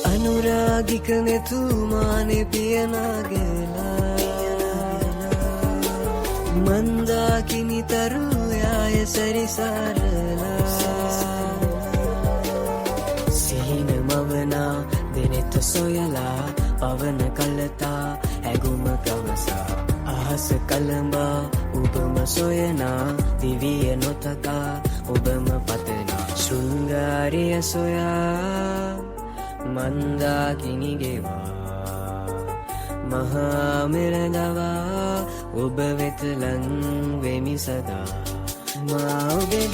අනුරාගික මෙතුමානේ පියනගලා මන්දාකිනි තරුයාය සැරිසරලා සිහින මවනා දෙනෙත සොයලා පවන කලතා ඇගුම කවසා අහස කළඹා ඔබම සොයනා දිවිය නොතකා ඔබම පතනා ශෘංගාරිය සොයා මන්දාකිනි ගෙවා මහා මෙරදවා ඔබ වෙත ලං වෙමි සදා මා ඔබේ